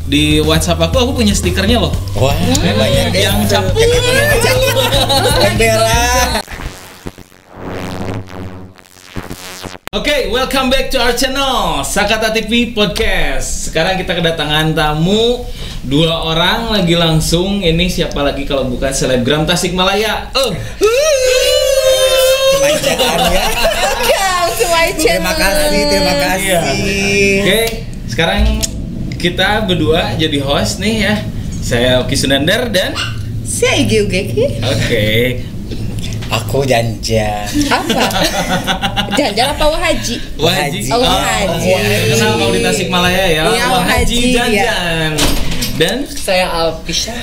di WhatsApp aku punya stikernya loh. Wah, banyak yang cap. Bendera. Oke, welcome back to our channel Sakata TV Podcast. Sekarang kita kedatangan tamu 2 orang lagi langsung. Ini siapa lagi kalau bukan selebgram Tasikmalaya? Kemanjaan ya. Terima kasih. Oke, sekarang kita berdua jadi host nih ya. Saya Oki Sunandar dan saya Igi Ugeki. Oke. Aku Janja. Apa? Jangan apa Wahaji? Wahaji. Oh, Wahaji. Kenal kalau di Tasikmalaya ya. Iya, Wahaji Wahaji, Janjan. Dan saya Alpisha.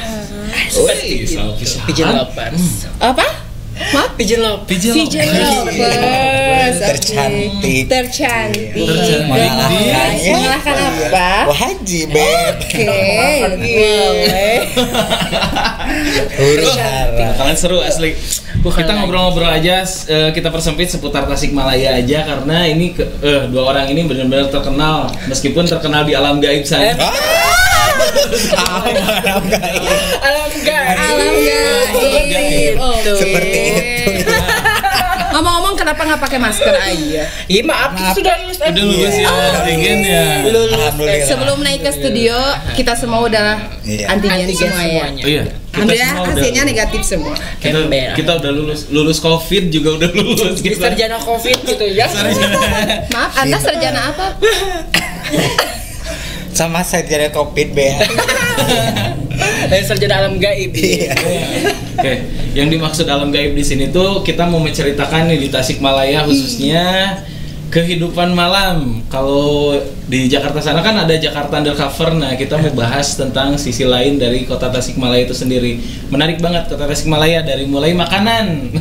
Pigeon Lovers. Apa? Maaf? Pigeon Lovers. Pigeon Lovers. Tercantik. Tercantik. Mengalahkan apa? Wahaji, Beb. Oke. Boleh. Huru hara. Kalian seru asli. Kita ngobrol-ngobrol aja, kita persempit seputar Tasikmalaya aja karena ini 2 orang ini benar-benar terkenal, meskipun terkenal di alam gaib saja. Alam gaib. Seperti itu. Ngomong-ngomong kenapa nggak pakai masker aja? Iya maaf. Sudah lulus. Udah lulus ya, antigen ya. Alhamdulillah. Sebelum naik ke studio kita semua udah antigen semuanya. Oh iya. Alhamdulillah hasilnya negatif semua. Kita udah lulus COVID juga udah lulus. Sarjana COVID gitu ya. Maaf, Anda sarjana apa? Sama sarjana COVID, Beb. Sarjana alam gaib. Oke, yang dimaksud alam gaib di sini tuh kita mau menceritakan nih di Tasikmalaya khususnya kehidupan malam. Kalau di Jakarta sana kan ada Jakarta Undercover. Nah, kita mau bahas tentang sisi lain dari kota Tasikmalaya itu sendiri. Menarik banget kota Tasikmalaya dari mulai makanan.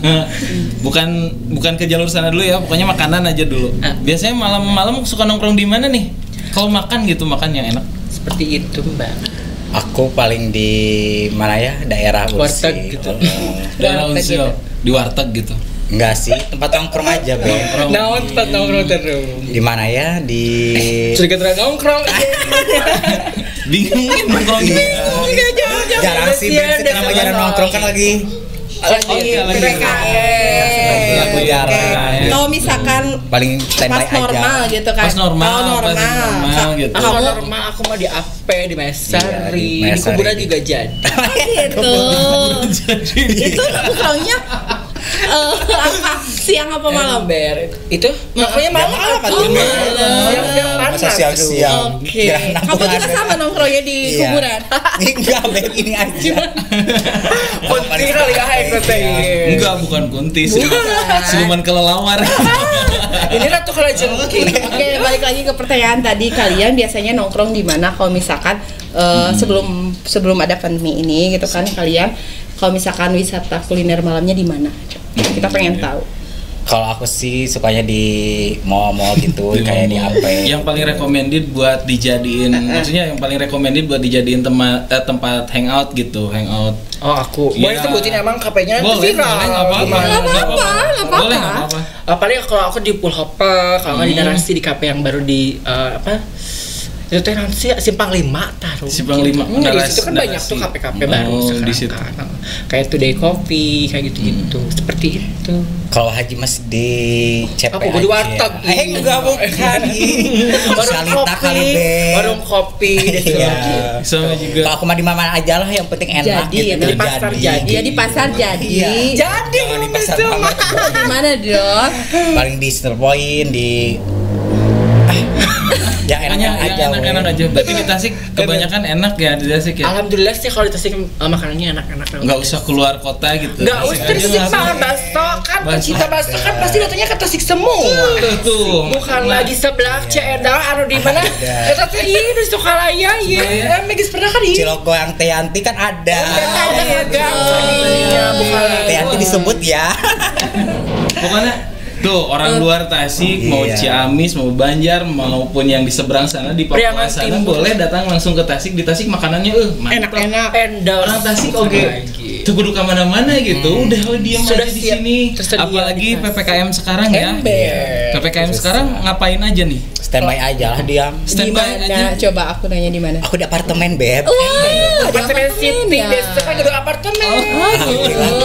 bukan ke jalur sana dulu ya, pokoknya makanan aja dulu. Biasanya malam-malam suka nongkrong di mana nih? Kalau makan gitu, makan yang enak. Seperti itu, Mbak. Aku paling di mana ya? Daerah Warteg gitu. Daerah Unsil, di warteg gitu. Enggak sih, tempat nongkrong aja, Beb. Nah, tempat nongkrong terus. Di mana ya? Di Sudah nongkrong. Bingung nongkrong di jarang sih, Beb. Kenapa jarang nongkrong kan lagi? lagi PKL. Aku jarang. Kalau misalkan Paling standby pas normal aja. gitu kan. Pas normal gitu. Kalau normal aku mau di AP, di Mesari, Iya, di kuburan juga jadi. Gitu. Itu nongkrongnya apa? Siang apa malam? Itu nongkrongnya malam apa tuh? Masa siang-siang. Oke. Kamu juga sama nongkrongnya di kuburan. Enggak, Beb, ini aja. Kunti kali ya Enggak, bukan kunti, siluman kelelawar. Ini Ratu Kalajengking. Oke, balik lagi ke pertanyaan tadi. Kalian biasanya nongkrong di mana kalau misalkan sebelum ada pandemi ini gitu kan, kalian kalau misalkan wisata kuliner malamnya di mana? Kita pengen tahu. Kalau aku sih sukanya di mall-mall gitu, kayak di AP. Yang paling recommended buat dijadiin, maksudnya yang paling recommended buat dijadiin tempat hangout gitu, hangout. Oh, aku. Boleh sebutin emang KP-nya Boleh, viral. nggak apa-apa. Boleh nggak apa-apa. Apalagi kalau aku di Pool Hopper, kalau nggak di Narasi di KP yang baru di itu teh nanti Simpang 5 taruh. Simpang 5. Di situ kan banyak tuh KP-KP baru sekarang. Di situ. Kan. Kayak Today Coffee, kayak gitu-gitu. Seperti itu. Kalau Haji masih di CP Aku di warteg. Enggak, bukan. Salita kali, Beb. Warung kopi Iya. Sama juga. Kalau aku mah di mana aja lah, yang penting enak Jadi, gitu. di pasar jadi. Iya, di pasar jadi. Iya. Jadi Jangan di pasar banget. Di mana, Dok? Paling di Center Point, di yang enak-enak aja. Berarti di Tasik kebanyakan enak ya di Tasik ya. Alhamdulillah sih kalau di Tasik makanannya enak-enak. Nggak usah keluar kota gitu. Nggak usah di Tasik makan bakso kan, pencinta bakso kan pasti datangnya ke Tasik semua. Tuh. Bukan lagi sebelah Cedal anu di mana? Eta teh ieu di Sukalaya ieu. Megis pernah kan ieu. Cilogo yang Teanti kan ada. Bukan Teanti disebut ya. Pokoknya Tuh orang luar Tasik, mau Iya. Ciamis, mau Banjar, maupun yang di seberang sana di Papua Priangan sana Timur. boleh datang langsung ke Tasik. Di Tasik makanannya mantap. Enak-enak. Endor. Orang Tasik Bukan oke. lagi. Tuh kudu kemana-mana gitu. Udah diam Sudah aja di siap, sini. tersedia Apalagi di Tasik. PPKM sekarang ya. Ember. PPKM Susah. sekarang ngapain aja nih? Standby aja lah diam. Di Standby mana? aja. Coba aku nanya di mana? Aku di apartemen, Beb. Apartemen City, ya. desa kan gedung apartemen.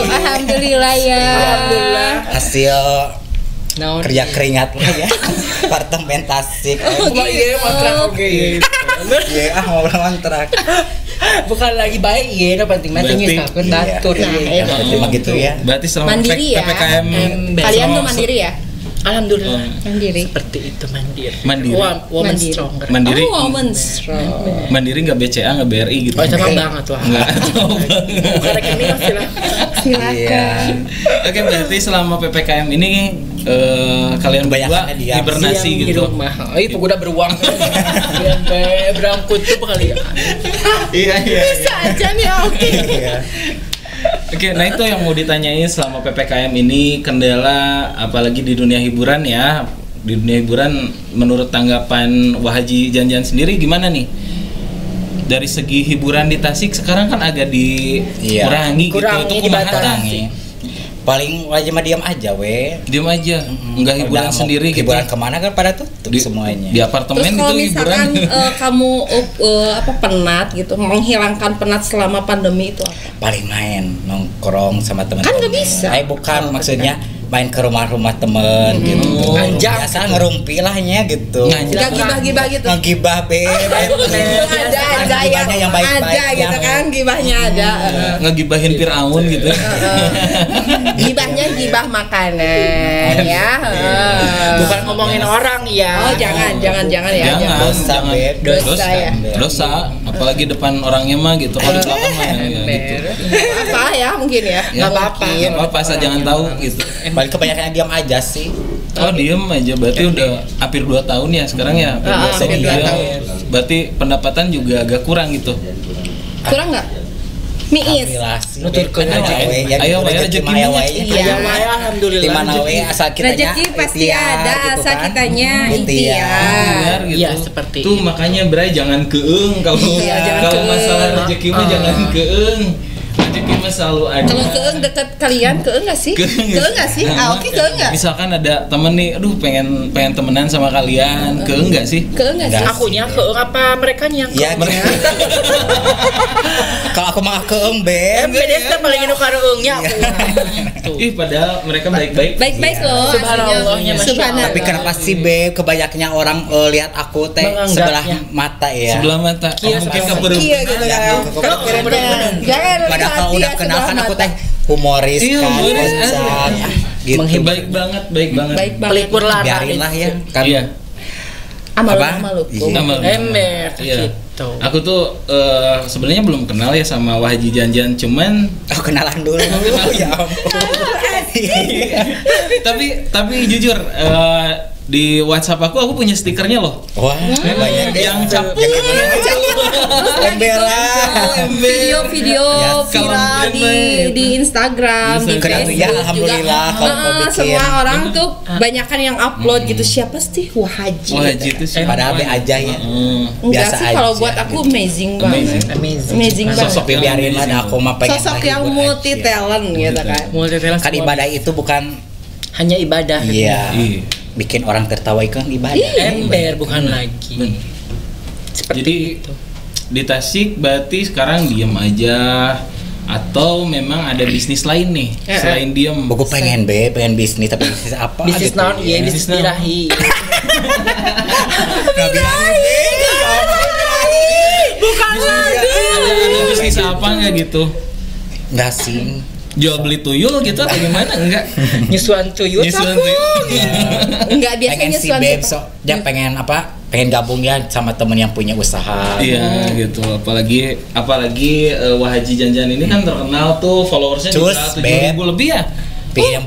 Alhamdulillah ya. Alhamdulillah. Hasil Naon? kerja keringat lah ya. Apartemen Tasik. Cuma iya kontrak oke. Iya, mau kontrak. Bukan lagi baik ya, no penting mah Berarti- nyusakeun iya. batur Nah, ya. Berarti mah gitu ya. Berarti selama Mandiri ya. PPKM Kalian tuh selama- mandiri ya? Alhamdulillah. Mandiri. Seperti itu mandiri. Mandiri. Woman Mandiri. stronger. Mandiri. Oh, woman strong. Mandiri nggak BCA nggak BRI gitu. Oh, sama banget wah. Nggak. Bukan rekening masih lah. Silakan. Iya. Oke, berarti selama PPKM ini kalian berdua Kebanyakannya diam. hibernasi Di gitu. rumah. Oh, itu udah beruang. Berangkut tuh kali ya. Iya. Bisa aja nih, oke. Iya. Oke, nah itu yang mau ditanyain selama PPKM ini kendala apalagi di dunia hiburan ya. Di dunia hiburan menurut tanggapan Wahaji Janjan sendiri gimana nih? Dari segi hiburan di Tasik sekarang kan agak dikurangi gitu. Kurangi, Itu kumaha dibatasi. tah? Paling wajib mah diam aja we. Diam aja, enggak hiburan Udah mau sendiri gitu. Hiburan kemana kan pada tutup semuanya. Di apartemen Terus kalau itu hiburan. misalkan kamu penat gitu, menghilangkan penat selama pandemi itu apa? Paling main nongkrong sama teman-teman. Kan nggak bisa. Bukan maksudnya main ke rumah-rumah temen gitu. Anjang. Biasa ngerumpi lahnya gitu. Nganjak. Gak gibah-gibah gitu. Ngegibah beb. Ada Gibahnya yang baik-baik. ada gitu kan, gibahnya ada. Ngegibahin Firaun gitu. Gibahnya gibah makanan ya. Bukan ngomongin orang ya. Oh, jangan ya. Jangan. Dosa jangan. beb. Dosa ya. Dosa, apalagi depan orangnya mah gitu. Kalau di belakang mah ya, gitu. Apa ya mungkin ya? Ya, Nggak apa-apa. nggak apa-apa, asal jangan tahu gitu. Paling kebanyakan diam aja sih. Oh diem aja, berarti udah hampir 2 tahun ya sekarang ya. Hampir 2 Iya. tahun. Berarti pendapatan juga agak kurang gitu. Kurang nggak? Miis. Alhamdulillah sih. Nuturkeun Aja aja. we. Ya, Ayo, we, rezeki mah rezekinya. aya we. Iya. Ya, Maya, alhamdulillah. Di mana we rezeki. asal kitanya Rezeki pasti ikhtiar ada, gitu asal kan. kitanya Ikhtiar. ikhtiar. Benar gitu. Iya, seperti Tuh itu. makanya Bray jangan keeng kalau Iya, jangan kalau keeng. masalah rezeki mah jangan keeng. Rezeki mah selalu ada. Kalau keeng deket kalian, keeng nggak sih? Keeng nggak sih? Ah, oke, keeng nggak? Misalkan ada temen nih, aduh pengen temenan sama kalian, keeng nggak sih? Keeng nggak sih? Nggak. Akunya ke apa mereka yang Iya, kalau aku mah keeng beb. Beda paling inu kareungnya aku. Tuh. Ih padahal mereka baik-baik. Baik-baik loh. Subhanallahnya, aslinya. Masya Subhanallah. Tapi kenapa sih beb kebanyakannya orang lihat aku teh Menganggapnya. sebelah mata ya. Sebelah mata. Iya, Mungkin sebelah keberuntungan. Iya gitu Ya, kan. kebetulan. Jangan Padahal kalau hati udah ya, kenal kan sebelah aku mata. teh humoris Iya, kan, humoris, kocak, gitu. Menghibur. Baik banget, baik banget. Baik banget. Pelipur lara. Biarin lah ya kan. Iya. Amal Apa? amal lu. Iya. Sama. Ember Iya. gitu. Aku tuh sebenarnya belum kenal ya sama Wahaji Janjan, cuman Oh kenalan dulu. Ya ampun. tapi jujur di WhatsApp aku punya stikernya loh. Wah, banyak deh. Yang cap Embela. Video-video Ya, viral di Instagram, di Instagram. Facebook Ya, alhamdulillah juga. kalau mau bikin. Semua orang tuh banyakan yang upload gitu. Siapa sih Wahaji? Wahaji itu sih. Padahal be aja ya. Enggak biasa sih kalau aja buat aku gitu. amazing banget. Amazing banget. Sosok yang Biarin lah aku mah pengen Sosok yang menghibur multi aja. talent gitu kan. Multi talent Kan semua. ibadah itu bukan Hanya ibadah. iya Iya. bikin orang tertawa itu kan ibadah. Ember bukan lagi. Bener. Seperti Jadi itu. di Tasik berarti sekarang diem aja atau memang ada bisnis lain nih selain diem? Buku pengen pengen bisnis tapi bisnis apa? Bisnis gitu. naon iya Bisnis bisnis naon? birahi. Nggak bilang Bukan Ada bisnis apa nggak gitu? nggak sih. Jual beli tuyul gitu atau gimana? Enggak. Nyusuan tuyul Nyusuan aku. tuyul. Enggak Pengen biasanya si suami beb so dia pengen apa? Pengen gabung ya sama temen yang punya usaha. Iya gitu, apalagi Wahaji Janjan ini kan terkenal tuh followersnya Cus, juga 7.000 lebih ya. Pengen yang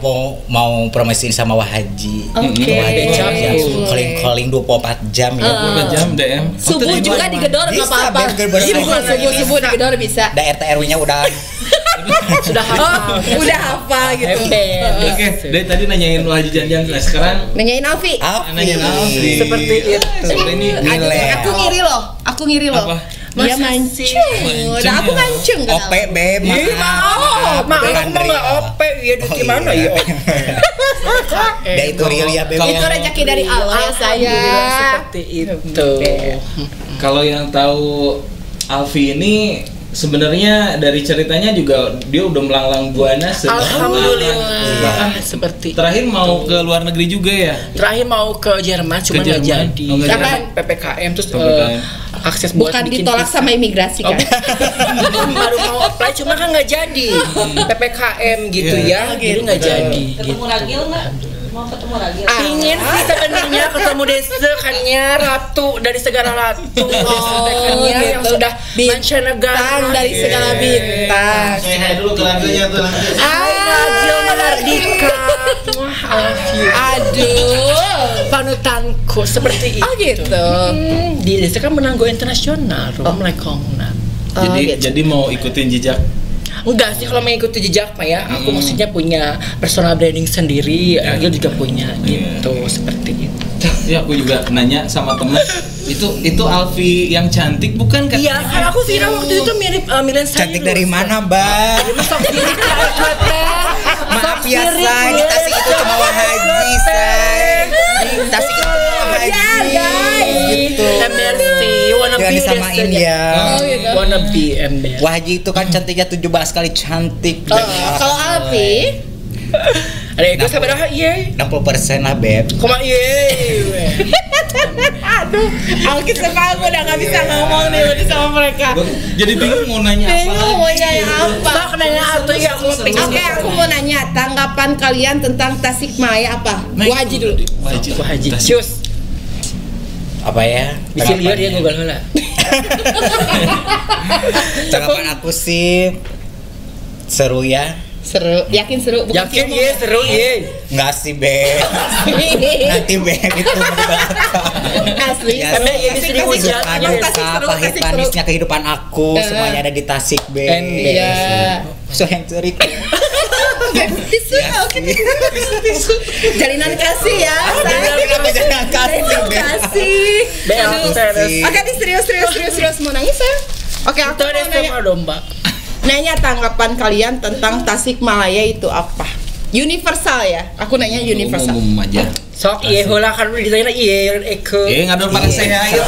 mau promosiin sama Wahaji. Oke. Wahaji Iya. calling 24 jam ya. 24 jam DM. Subuh juga digedor nggak Bisa, apa-apa. Beb, gedor. Subuh digedor bisa. Da RT RW-nya udah Sudah hafal. Udah hafal gitu. Oke, dari tadi nanyain Wahji Janjan, nah sekarang Nanyain Alfi. nanyain Alfi. Seperti itu. Seperti ini. Aku ngiri loh. Apa? Dia mancung. Nah, aku mancung kan. OP Beb, Maaf, aku mah nggak OP ya di gimana ya? Ya itu real ya Beb. Itu rezeki dari Allah ya saya. Seperti itu. Kalau yang tahu Alfi ini sebenarnya dari ceritanya juga dia udah melanglang buana Alhamdulillah. Bahkan Seperti terakhir mau ke luar negeri juga ya. terakhir mau ke Jerman cuma nggak Jerman. jadi. Oh, nggak Karena jadi. PPKM terus PPKM. akses buat Bukan bikin ditolak visa. sama imigrasi kan? Baru mau apply cuma kan nggak jadi. PPKM gitu ya, jadi nggak jadi. Ketemu Ragil nggak? Mau ketemu Ragil? Ingin sih sebenarnya ketemu Desa kannya ratu dari segala ratu. Desa kannya yang gitu. sudah mancanegara Bintang dari segala bintang. Hai dulu ke lantai tuh. Ragil Mardika. Wah, I love you. Aduh. Panutanku seperti itu. Oh gitu. Di Desa kan menang go internasional, mulai kongna. Jadi gitu. jadi mau ikutin jejak. Enggak sih kalau mengikuti jejak mah ya, aku maksudnya punya personal branding sendiri, Agil juga punya gitu, seperti itu. Ya aku juga nanya sama temen itu Alfi yang cantik bukan kan? Iya, kan aku kira waktu itu mirip Milen Cyrus. Cantik dari mana, Mbak? Sok mirip ya, Maaf ya, Say. Di Tasik itu cuma Wahaji, Say. Di Tasik itu cuma Wahaji. Gitu. Ember sih, wanna Jangan be disamain desanya. ya. Wanna be ember. Wahaji itu kan cantiknya 17 kali cantik. Kalau Alfi, Ada itu sabaraha ieu. 60% lah, Beb. Koma ieu. aduh, Alki sekarang gue udah gak bisa ngomong nih udah sama mereka. Jadi bingung mau nanya apa? Bingung mau nanya apa? Sok nanya atuh ya aku pengen. Oke, aku mau nanya tanggapan kalian tentang Tasikmalaya apa? Wajib dulu. Wajib. Haji. Cus. Apa ya? Bisa lihat ya Google heula. Tanggapan aku sih seru ya. Seru, yakin seru? Bukan Yakin cuma- ya seru ya. Enggak sih, Beb. Nanti Beb itu mau dibakar. Asli. Ya, Emang ini Tasik, sering Tasik, hujan. Tasik, Sukanya Tasik suka seru, pahit Tasik seru. manisnya kehidupan aku semuanya ada di Tasik, Beb. Iya. So yang cerik. Tisu, oke tisu. Jalinan kasih ya. Jangan kasih, Jalinan Beb. kasih. Aduh. Oke, nih serius mau nangis ya? Oke, aku Itu mau ada nanya. sama domba. Nanya tanggapan kalian tentang Tasikmalaya itu apa? Universal ya? Aku nanya universal. Umum aja. Sok iya heula kan udah ditanya iya Eko. Ngadon pada saya gitu.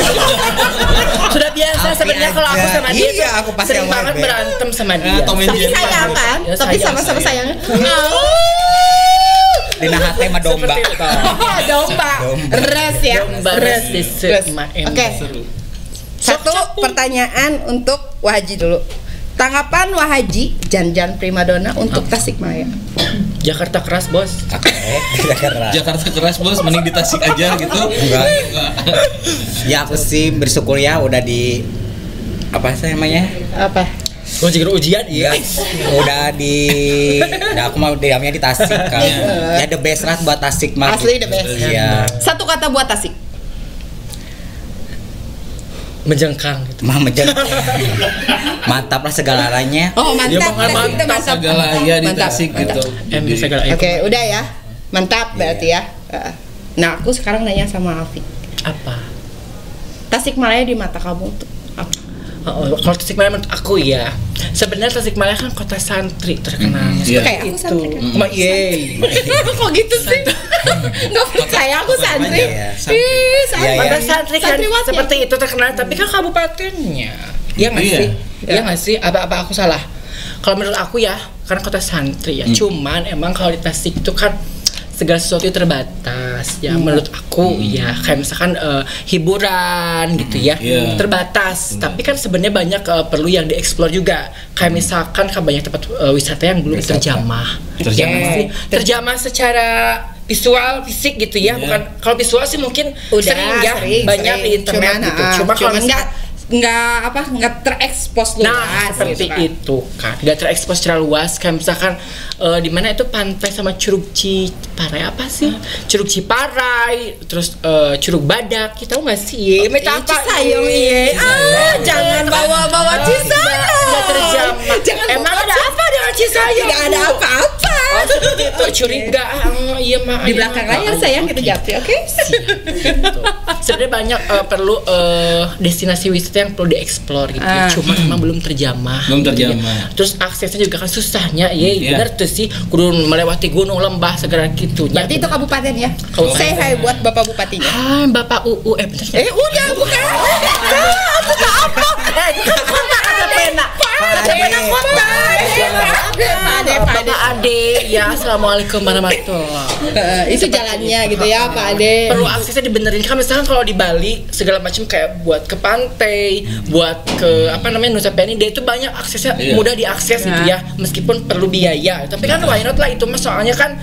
Sudah biasa Alfi sebenarnya kalau aku aja. sama dia Iya, tuh aku pasti sering aware, banget Beb. berantem sama dia. Tom and Tapi Jerry. sayang kan? Ya, Tapi sayang, sama-sama sayang. Dina hate mah domba. Seperti itu. Domba. Res ya. Domba Res. res Res. ma Oke. Satu pertanyaan untuk Wahaji dulu. Tanggapan Wahaji Janjan Primadona untuk Tasikmalaya. Jakarta keras, Bos. Oke, tidak keras. Jakarta keras bos, mending di Tasik aja gitu. Enggak. Ya aku sih bersyukur ya udah di apa sih namanya? Apa? Gua juga ujian iya. Udah aku mau diamnya di Tasik kan. Ya the best lah buat Tasik mah. Asli the best. Iya. Satu kata buat Tasik. Menjengkang gitu. Mah mantap lah segalanya. Oh Ya, mantap, Bang, Tasik itu mantap. Segala ya di Mantap, Tasik mantap. gitu. Segala Oke, udah ya. Mantap berarti ya. Nah, aku sekarang nanya sama Alfi. apa? Tasikmalaya di mata kamu tuh apa? Oh, kalau Tasikmalaya menurut aku ya, sebenarnya Tasikmalaya kan kota santri terkenal. Iya. Kayak aku Itu, santri kan? ma ye. Kok gitu sih? Nggak percaya aku santri. Iya, Ih, santri. Iya, iya. Kota santri kan Santriwati. seperti itu terkenal, tapi kan kabupatennya. Iya nggak Iya. sih? Iya nggak sih? Apa aku salah? Kalau menurut aku ya, karena kota santri ya. Cuman emang kalau di Tasik itu kan segala sesuatu itu terbatas ya menurut aku ya kayak misalkan hiburan gitu ya Iya. terbatas tapi kan sebenarnya banyak perlu yang dieksplor juga kayak misalkan kan banyak tempat wisata yang belum terjamah Terjamah. Ya nggak sih? Terjamah secara visual fisik gitu ya bukan kalau visual sih mungkin sering ya banyak di internet gitu cuma kalau nggak terekspos luas. nah seperti gitu kan. itu kan nggak terekspos secara luas kayak misalkan di mana itu pantai sama Curug Ciparai apa sih Curug Ciparai terus Curug Badak kita tahu nggak sih apa Cisayong iya. Jangan bawa-bawa Cisayong. nggak terjamah Jangan emang bawa ada apa dengan saya. Tidak ada apa-apa. Oh, seperti itu curiga. Iya mah. Di belakang layar sayang kita japri, oke? Gitu. Sebenarnya banyak perlu destinasi wisata yang perlu dieksplor gitu. Ya. Cuma memang belum terjamah. Belum gitu ya. terjamah. Terus aksesnya juga kan susahnya. Iya, Iya. benar tuh sih. Kudu melewati gunung, lembah segala gitu. Berarti itu kabupaten ya? Kabupaten. Say hi buat Bapak Bupatinya. Hai Bapak UU bener. Udah bukan. Bukan apa? Ada pena. Ada pena kota. Bapak Ade, ya assalamualaikum warahmatullahi. Itu jalannya gitu ya Pak Ade. Perlu aksesnya dibenerin kan misalkan kalau di Bali segala macam kayak buat ke pantai, buat ke apa namanya Nusa Penida itu banyak aksesnya mudah diakses gitu ya meskipun perlu biaya. Tapi kan why not lah itu mah soalnya kan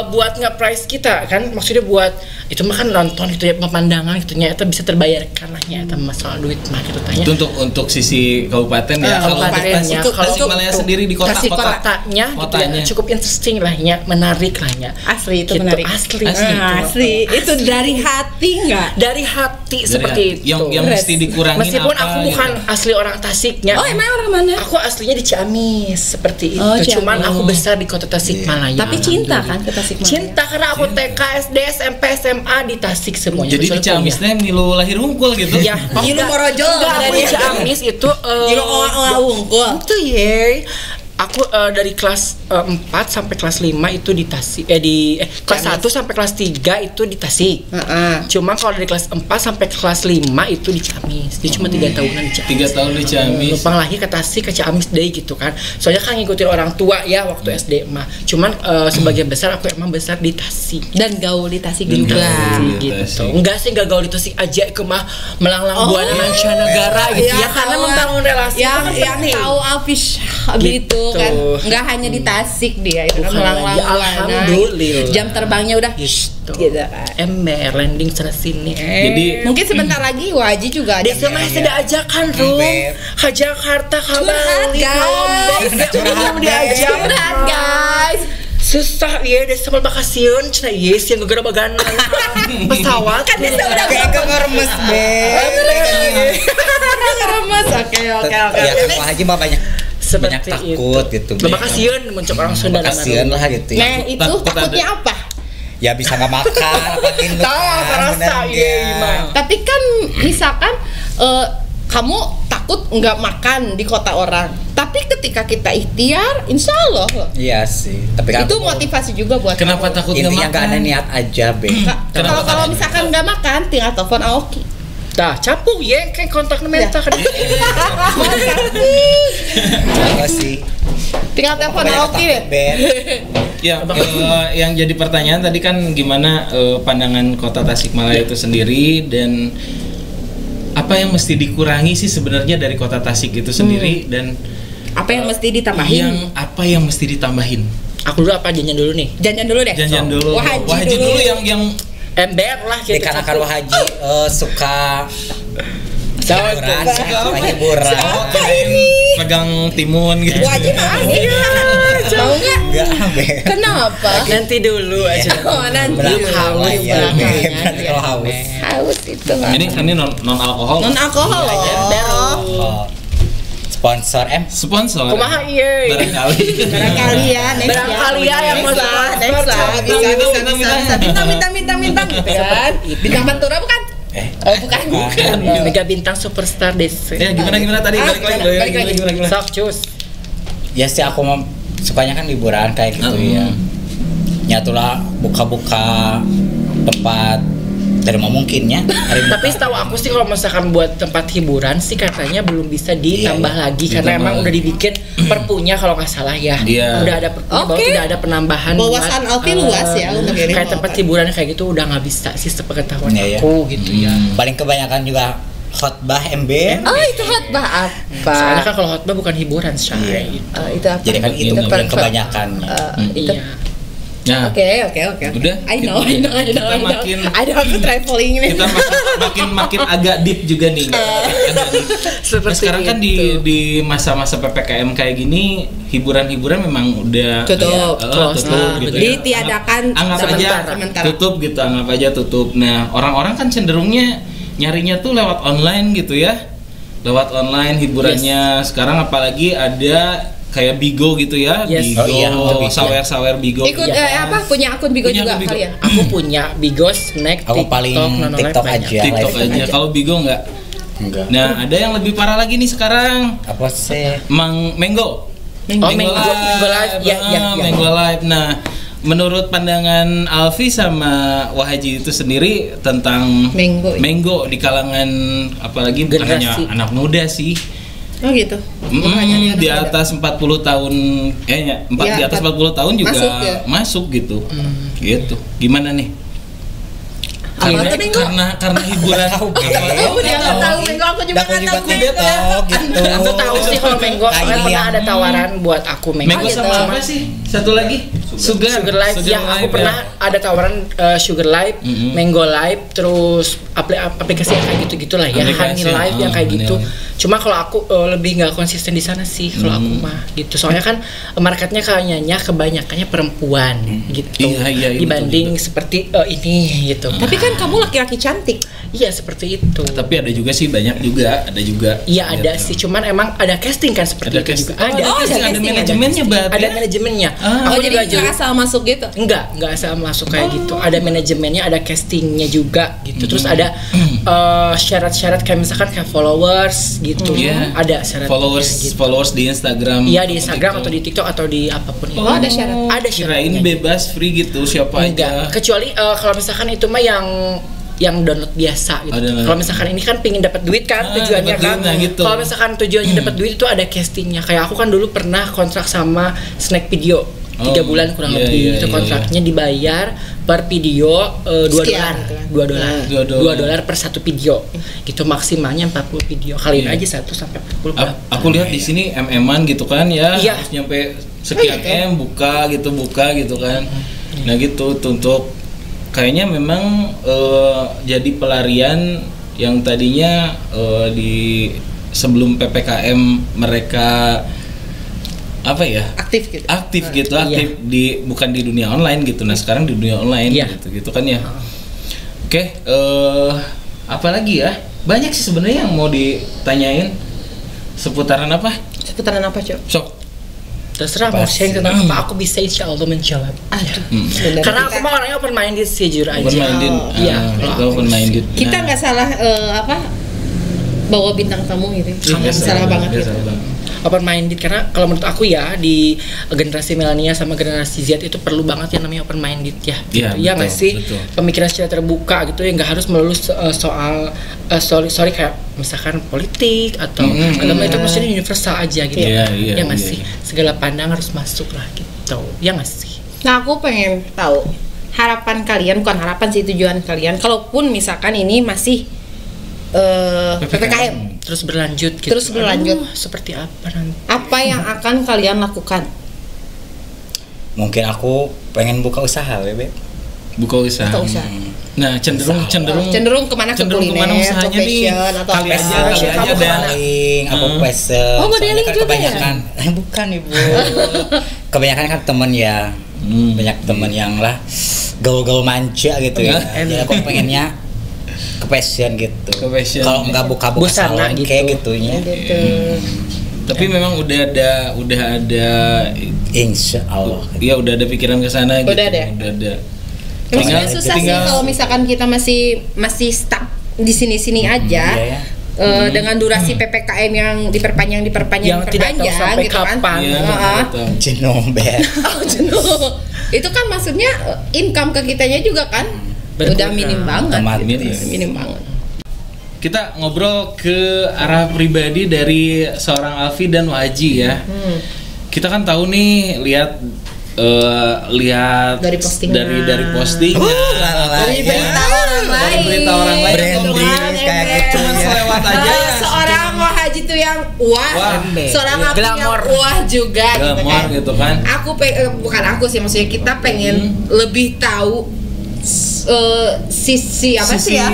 buat nge-price kita kan maksudnya buat itu mah kan nonton gitu ya pemandangan gitu nya itu bisa terbayarkan lah nya itu masalah duit mah gitu tanya. Itu untuk sisi kabupaten ya. Kalau kabupatennya, Tasikmalaya sendiri di kota kotanya gitu ya, cukup interesting lah nya, menarik lah nya. Asli itu Gitu, menarik. asli. Itu dari hati nggak? Dari hati seperti itu. Yang mesti dikurangin meskipun apa, aku bukan asli orang Tasiknya. Oh emang orang mana? Aku aslinya di Ciamis seperti itu. Oh, Ciamis. Cuman aku besar di kota Tasikmalaya. Tapi cinta kan ke Tasikmalaya? Cinta karena aku TK, SD, SMP, SMA di Tasik semuanya. Jadi di Ciamisnya milu lahir unggul gitu. Ya, Ilu Morojo. aku di Ciamis itu Ilu unggul. itu ye. Aku dari kelas 4 sampai kelas 5 itu di Tasik kelas 1 sampai kelas 3 itu di Tasik. Cuma kalau dari kelas 4 sampai kelas 5 itu di Ciamis. Dia cuma 3 tahunan di Ciamis. 3 tahun di Ciamis. Numpang lahir ke Tasik ke Ciamis deh gitu kan. Soalnya kan ngikutin orang tua ya waktu SD mah. Cuman sebagian besar aku emang besar di Tasik. Dan gaul di Tasik Dan juga. gaul. Gitu. Enggak sih enggak gaul di Tasik aja ke mah melanglang buana mancanegara gitu ya karena membangun relasi yang itu kan penting. tahu Alfish gitu kan nggak hanya di Tasik dia itu kan Bukan melanglang lagi, buana alhamdulillah. jam terbangnya udah Gitu. gitu kan. Ember landing sana sini. Jadi Mungkin sebentar lagi Waji juga ada. Desa mah sudah ajakan Rum ke Jakarta ke Bali ke Lombok belum diajak Curhat guys. susah ya desa mah bakasiun cenah yes yang gegara bagan pesawat Kan desa udah Kayak keremes remes. Oke. Ya kan Wah Haji mah banyak seperti takut itu. gitu. Bakasiun muncul orang Sunda Kasihan lah gitu ya. Nah itu Takut takutnya apa? Ya bisa nggak makan apalagi lu Tahu apa rasa iya gimana. Tapi kan misalkan kamu takut nggak makan di kota orang, tapi ketika kita ikhtiar, insya Allah loh. Iya sih. Tapi kan Itu motivasi juga buat kenapa kamu. takut nggak intinya nggak ada makan? niat aja be. Kalau misalkan nggak makan, tinggal telepon Aoki. Tah capung ya kayak kontak menta kan. Enggak sih. Tinggal telepon Pokoknya Aoki takut, deh. Ben. Yang jadi pertanyaan tadi kan gimana pandangan kota Tasikmalaya itu sendiri dan apa yang mesti dikurangi sih sebenarnya dari kota Tasik itu sendiri dan Apa yang mesti ditambahin? apa yang mesti ditambahin? Aku dulu apa janjian dulu nih. Janjian dulu deh. Janjian dulu. Wahaji dulu yang Ember lah gitu. Dikarenakan Wah Haji suka Sama hiburan, tuh. suka hiburan. pegang timun gitu. Wajib banget. Mau nggak? Enggak be. Kenapa? Nanti dulu aja. Oh nanti. Belakang Haus, layar, belakang be. layar. Berarti kalau haus. Haus itu. Ini non alkohol. Non alkohol loh. Oh. Sponsor Sponsor. Kumaha ieu? Barangkali. Barangkali ya, Barangkali ya yang mau sponsor. next lah, bisa minta gitu kan. Bintang Pantura bukan? Oh bukan. Mega bintang superstar desa. Ya gimana tadi balik lagi. Gimana? Sok cus. Ya sih aku sukanya kan liburan kayak gitu ya. Nyatulah buka-buka tempat dari mau mungkinnya. Tapi setahu aku sih kalau misalkan buat tempat hiburan sih katanya belum bisa ditambah lagi karena Ditambah emang lagi. udah dibikin perpunya kalau nggak salah ya. Iya. Udah ada perpunya bahwa Oke. tidak ada penambahan Wawasan Alfi luas ya untuk ini. kayak tempat hiburan kayak gitu udah nggak bisa sih sepengetahuan Iya, iya. aku gitu ya. Paling kebanyakan juga khotbah MB. Oh itu khotbah apa? Soalnya kan kalau khotbah bukan hiburan, Syai. Itu apa? Jadi kan itu Itu yang kebanyakannya. Itu Iya. Nah, Oke. Udah, I know. kita Aku traveling ini. kita makin agak deep juga nih. Agak deep. Nah, Seperti sekarang kan di masa-masa PPKM kayak gini hiburan-hiburan memang udah Tutup. tutup gitu ya. Ditiadakan Anggap aja sementara. tutup gitu, anggap aja tutup. Nah, orang-orang kan cenderungnya nyarinya tuh lewat online gitu ya. Lewat online hiburannya. Sekarang apalagi ada kayak Bigo gitu ya, Yes. Bigo, Oh iya, Bigo. sawer Bigo. Ikut Iya. punya akun Bigo Punya juga akun Bigo. kalian? Aku punya Bigo, Snack, Aku TikTok, paling Nonolive TikTok banyak. aja. TikTok live aja. Kalau Bigo enggak. Enggak. Nah, ada yang lebih parah lagi nih sekarang. Apa sih? Mango. Oh, Mango Live. Ya, ya, ya. Mango Live. Nah, menurut pandangan Alfi sama Wahaji itu sendiri tentang Mango. di kalangan apalagi bukan hanya Generasi. anak muda sih. Oh gitu. Bukannya Di anak muda. atas 40 tahun kayaknya Ya, di atas 40 tahun juga masuk ya? masuk gitu. Gitu. Gimana nih? Apa tuh, Mango? Karena hiburan Aku juga nggak tahu Mango, aku juga nggak tahu Mango. TikTok gitu. Aku tahu sih kalau Mango, soalnya pernah ada tawaran buat aku Mango gitu. sama apa sih? Satu lagi? Sugar Live ya, aku pernah ada tawaran Sugar Live, Mango Live, terus aplikasi yang kayak gitu-gitulah ya, Aplikasi, Honey Live yang kayak Honey gitu. Live. Cuma kalau aku lebih nggak konsisten di sana sih, kalau aku mah gitu. Soalnya kan marketnya kayaknya kebanyakannya perempuan gitu, Iya, dibanding betul. seperti ini gitu. Tapi kan kamu laki-laki cantik. Iya seperti itu. Tapi ada juga sih, banyak juga, ada juga. Iya ada Gitu. sih, cuman emang ada casting kan seperti Ada itu casting. juga. Ada, ada casting, manajemennya berarti. ada manajemennya. Oh, Aku jadi juga nggak asal masuk gitu. Enggak asal masuk kayak gitu. Ada manajemennya, ada castingnya juga gitu. Terus ada syarat-syarat kayak misalkan kayak followers gitu. Iya. Ada syarat followers di Instagram. Iya di Instagram atau di TikTok atau di apapun itu. Oh, ada syarat. Ada Kirain syaratnya. bebas free gitu siapa Enggak. aja. Kecuali kalau misalkan itu mah yang download biasa gitu. Oh, download. Kalau misalkan ini kan pingin dapat duit kan tujuannya dapat kan. duit, nah gitu. Kalau misalkan tujuannya dapat duit itu ada castingnya. Kayak aku kan dulu pernah kontrak sama Snack Video 3 Oh, bulan kurang iya, lebih. iya, Itu iya, kontraknya dibayar per video $2 Sekian, gitu kan. $2 per satu video. Gitu maksimalnya 40 video. Kaliin Iya. aja 1 sampai 40 berapa. Aku lihat di sini MM-an gitu kan ya, Iya. harus nyampe sekian M buka gitu kan. Nah gitu untuk kayaknya memang jadi pelarian yang tadinya di sebelum PPKM mereka apa ya Aktif gitu. aktif Iya. di bukan di dunia online gitu. Nah sekarang di dunia online Iya. gitu kan ya. Oke, apa lagi ya, banyak sih sebenarnya yang mau ditanyain seputaran apa. Seputaran apa, Cok? Sok. Terserah mau sharing tentang apa, aku bisa insya Allah menjawab. Aduh. Karena aku mah orangnya open minded sih, jujur aja. Open minded. Iya, Kita open minded. Kita nggak salah bawa bintang tamu gitu. Nggak salah banget gitu. Open minded karena kalau menurut aku ya di generasi milenial sama generasi Z itu perlu banget yang namanya open minded ya. Iya, Iya nggak betul, sih? betul. Pemikiran secara terbuka gitu ya, nggak harus melulu soal sorry kayak misalkan politik atau agama itu maksudnya universal aja gitu. Iya, Ya nggak iya. sih? Segala pandangan harus masuk lah gitu. Ya nggak sih? Nah, aku pengen tahu harapan kalian, bukan harapan sih, tujuan kalian. Kalaupun misalkan ini masih PPKM, Terus berlanjut gitu. Terus berlanjut. Aduh, seperti apa nanti? apa yang akan kalian lakukan? Mungkin aku pengen buka usaha, Bebe. Buka usaha. Atau usaha? Nah, cenderung Cenderung kemana? Ke cenderung kuliner, kemana usahanya ke nih? fashion, atau Kali apa? aja ada. Modeling, aku fashion. Oh, modeling Soalnya kan juga ya? kebanyakan, bukan Ibu. Kebanyakan kan temen ya, banyak temen yang lah gaul-gaul manja gitu ya. Jadi aku pengennya ke fashion gitu. Ke fashion. Kalau nggak buka-buka Busana salon gitu. kayak gitunya. Gitu. Tapi memang udah ada Insya Allah. ya udah ada pikiran ke sana gitu. Udah ada. Maksudnya susah sih kalau misalkan kita masih stuck di sini-sini aja. Iya, ya. Dengan durasi PPKM yang diperpanjang Yang tidak tahu sampai gitu kan. kapan. Iya, Heeh. betul. Jenuh, Beb. Oh, jenuh. Itu kan maksudnya income ke kitanya juga kan udah minim banget. Otomatis. Minim banget. Kita ngobrol ke arah pribadi dari seorang Alfi dan Waji ya. Kita kan tahu nih lihat Dari postingan. dari postingan. Dari berita orang lain. Dari berita orang lain. Branding kayak gitu. Cuman ya. selewat aja. Seorang Wahaji tuh yang wah, Wah. seorang Afi yang Glamor. wah juga gitu Glamor kan. gitu kan. Aku bukan aku sih, maksudnya kita pengen lebih tahu sisi apa sih ya?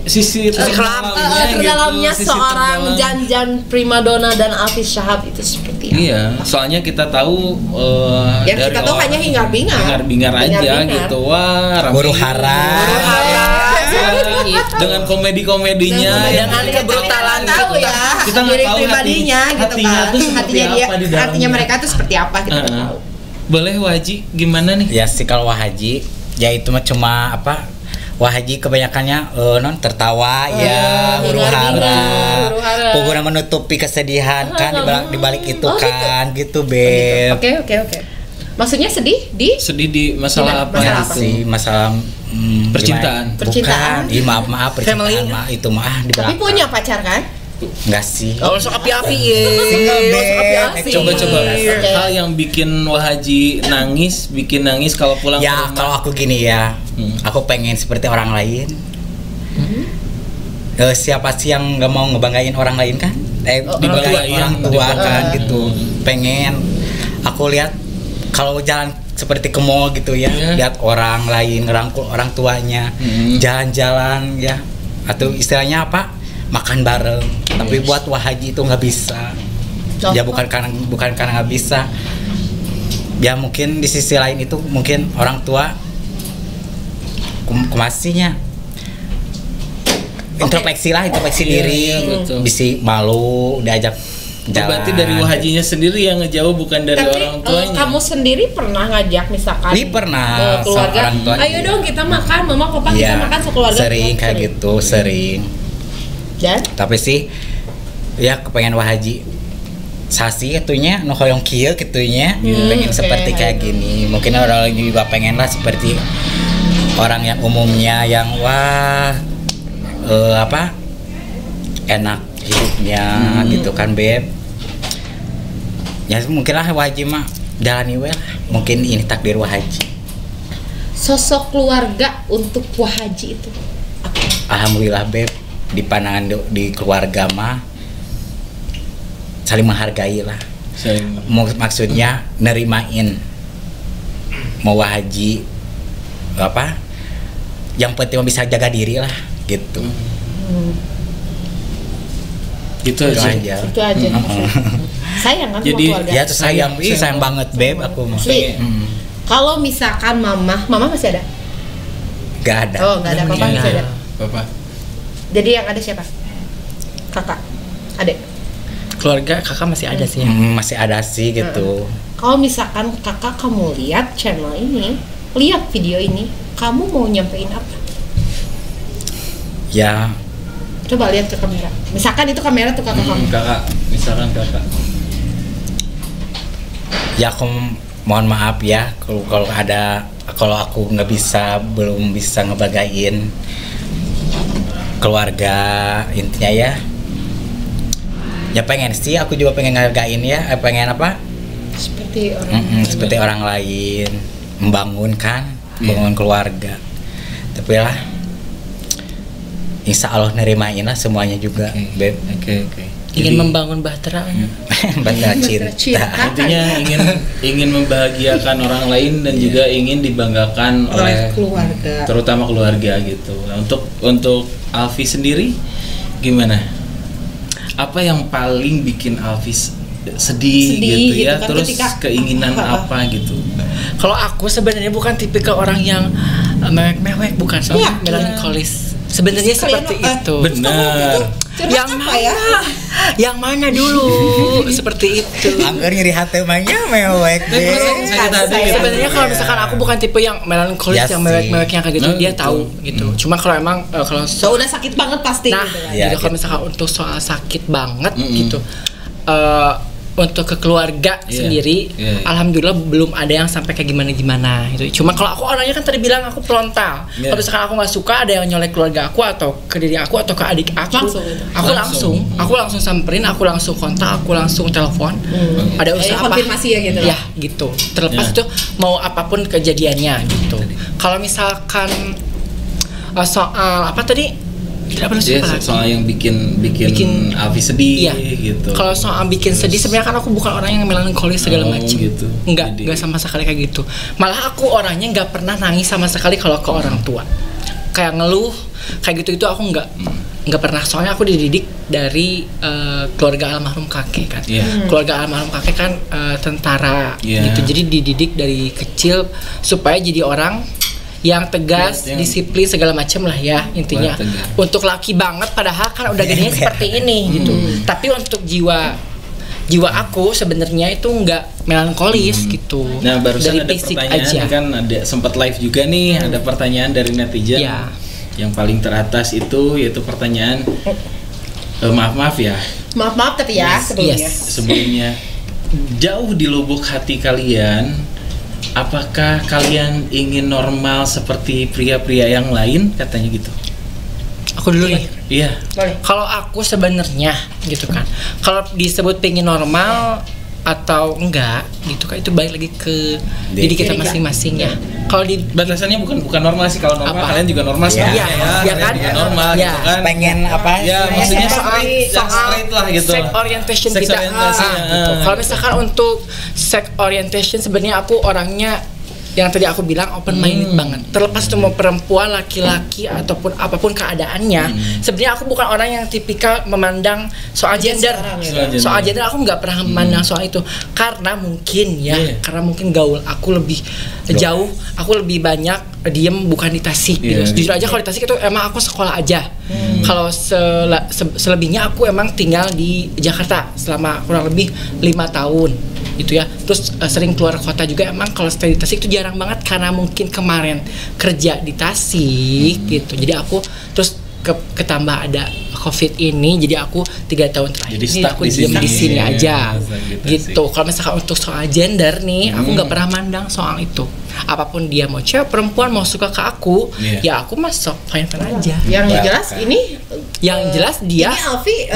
Sisi terdalamnya gitu, seorang Janjan Primadona dan Alfi Shahab itu seperti apa? Iya, soalnya kita tahu Yang kita tahu hanya hingar-bingar aja gitu. Wah, Guru hara. Dengan komedi-komedinya, dengan kebrutalan tahu ya. Kita nggak tahu pribadinya gitu kan. Hatinya mereka tuh seperti apa kita tahu. Boleh Wahaji gimana nih? Ya sih kalau Wahaji ya itu mah cuma apa? Wahaji kebanyakannya tertawa ya, huru hara. Pokoknya menutupi kesedihan kan di balik itu kan gitu, Beb. Oke. Maksudnya sedih di masalah apa masalah gitu? Sih masalah percintaan. Bukan, maaf percintaan mah itu mah di belakang. Tapi punya pacar kan? Enggak sih. Oh, sok api-api ya. Single beb. Coba hal yang bikin Wahaji bikin nangis kalau pulang ke Ya rumah. kalau aku gini ya, aku pengen seperti orang lain. Siapa sih yang nggak mau ngebanggain orang lain kan? Dibanggain orang tua kan gitu. Pengen. Aku lihat kalau jalan seperti ke mall gitu ya, lihat orang lain ngerangkul orang tuanya, jalan-jalan ya, atau istilahnya apa? Makan bareng. Tapi buat Wahaji itu nggak bisa. Ya bukan karena nggak bisa. Ya mungkin di sisi lain itu mungkin orang tua masihnya introspeksi diri, bisa malu diajak jalan. Berarti dari Wahajinya sendiri yang ngejauh, bukan dari orang tuanya. Kamu sendiri pernah ngajak misalkan pernah keluarga, orang tuanya. ayo dong kita makan, mama papa kita makan sekeluarga. Sering kayak gitu, sering. Dan? Tapi sih ya kepengen Wahaji sasi itunya hoyong kieu gitunya, pengen seperti kayak gini. Mungkin orang juga pengen lah seperti orang yang umumnya yang enak hidupnya gitu kan, Beb. Ya mungkin lah Wahaji mah jalani we lah. Mungkin ini takdir Wahaji. Sosok keluarga untuk Wahaji itu apa? Alhamdulillah, Beb, di pandangan di keluarga mah saling menghargai lah. Maksudnya nerimain mau Wahaji yang penting bisa jaga diri lah gitu. Gitu aja. Itu aja. Sayang kan Jadi, sama keluarga. Ya tuh sayang banget, Beb, aku mah. Kalau misalkan mama masih ada? Gak ada. Oh, nggak ada, papa masih ada. Papa. Jadi yang ada siapa? Kakak, adik. Keluarga kakak masih ada sih. Masih ada sih gitu. Kalau misalkan kakak kamu lihat channel ini, lihat video ini, kamu mau nyampein apa? Ya, coba lihat ke kamera. Misalkan itu kamera tuh kakak kamu. Misalkan kakak. Ya aku mohon maaf ya kalau aku belum bisa ngebagain keluarga intinya ya. Ya pengen sih, aku juga pengen ngehargain ya, pengen apa? Seperti orang lain, membangun keluarga. Tapi lah, insya Allah nerimain lah semuanya juga, Beb. Oke. Ingin membangun bahtera. Bahtera cinta. Intinya ingin membahagiakan orang lain dan juga ingin dibanggakan oleh keluarga, terutama keluarga gitu. Nah, untuk Alfi sendiri gimana? Apa yang paling bikin Alfi sedih gitu ya? Kan, terus keinginan apa gitu? Kalau aku sebenarnya bukan tipikal orang yang mewek-mewek, bukan melankolis. Sebenarnya seperti itu. Benar. Yang mana? Ya? Yang mana dulu? Seperti itu. Angger nyeri hati mahnya mewek. Sebenarnya kalau misalkan aku bukan tipe yang melankolis, yang mewek-mewek yang kayak gitu, dia tahu gitu. Cuma kalau emang udah sakit banget pasti. Nah, jadi kalau misalkan untuk soal sakit banget gitu. Untuk ke keluarga sendiri, alhamdulillah belum ada yang sampai kayak gimana gitu. Cuma kalau aku orangnya kan tadi bilang aku frontal. Kalau misalkan aku nggak suka ada yang nyolek keluarga aku atau ke diri aku atau ke adik aku, aku langsung samperin, aku langsung kontak, aku langsung telepon. Ada usaha apa? Konfirmasi ya gitu. Ya gitu. Terlepas itu mau apapun kejadiannya gitu. Kalau misalkan soal apa tadi? Soal yang bikin Alfi sedih gitu. Kalau soal bikin sedih sebenarnya kan aku bukan orang yang melankolis segala macam. Gitu. Enggak sama sekali kayak gitu. Malah aku orangnya nggak pernah nangis sama sekali kalau ke orang tua. kayak ngeluh kayak gitu itu aku nggak pernah, soalnya aku dididik dari keluarga almarhum kakek kan. Keluarga almarhum kakek kan tentara gitu, jadi dididik dari kecil supaya jadi orang yang tegas, disiplin segala macam lah ya intinya. Untuk laki banget padahal kan udah gedenya seperti ini gitu. Tapi untuk jiwa aku sebenarnya itu nggak melankolis gitu. Nah, barusan dari ada fisik pertanyaan aja. kan, ada sempat live juga nih, ada pertanyaan dari netizen. Yang paling teratas itu yaitu pertanyaan maaf ya. Maaf tapi ya Sebelumnya jauh di lubuk hati kalian, apakah kalian ingin normal seperti pria-pria yang lain, katanya gitu. Aku dulu nih. Iya. Kalau aku sebenarnya gitu kan, kalau disebut pengen normal atau enggak gitu kan, itu balik lagi ke diri kita masing-masing ya. Kalau di batasannya bukan normal sih, kalau normal kalian juga normal sih. Iya kan? Juga normal gitu kan. Pengen apa? Ya, maksudnya soal straight lah gitu. Sex orientation Sex kita. orientation, Gitu. Kalau misalkan untuk sex orientation sebenarnya aku orangnya yang tadi aku bilang open minded banget. Terlepas itu mau perempuan, laki-laki ataupun apapun keadaannya, sebenarnya aku bukan orang yang tipikal memandang soal gender. Soal gender aku nggak pernah memandang soal itu, karena mungkin karena mungkin gaul aku lebih jauh, aku lebih banyak diem bukan di Tasik gitu. Jujur aja kalau di Tasik itu emang aku sekolah aja. Kalau selebihnya aku emang tinggal di Jakarta selama kurang lebih 5 tahun gitu ya. Terus sering keluar kota juga, emang kalau stay di Tasik itu jarang banget karena mungkin kemarin kerja di Tasik gitu. Jadi aku terus ketambah ada COVID ini, jadi aku 3 tahun terakhir jadi ini aku diem di sini aja gitu. Kalau misalkan untuk soal gender nih, aku nggak pernah mandang soal itu. Apapun dia mau cewek perempuan mau suka ke aku, ya aku masuk fine aja. Yang jelas ini dia ini Alfi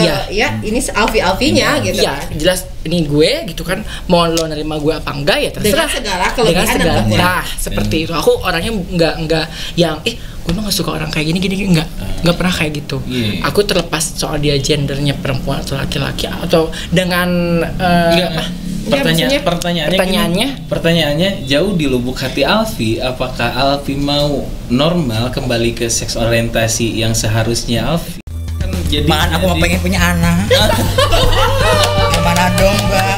ini Alfinya gitu. Ya jelas ini gue gitu kan, mau lo nerima gue apa enggak ya terserah. Dengan segala kelebihan dan kekurangan. Nah, seperti itu. Aku orangnya nggak yang gue mah nggak suka orang kayak gini nggak pernah kayak gitu. Aku terlepas soal dia gendernya perempuan atau laki-laki atau dengan pertanyaannya jauh di lubuk hati Alfi, apakah Alfi mau normal kembali ke seks orientasi yang seharusnya Alfi? Kan aku mau pengen punya anak. Gimana dong, Mbak?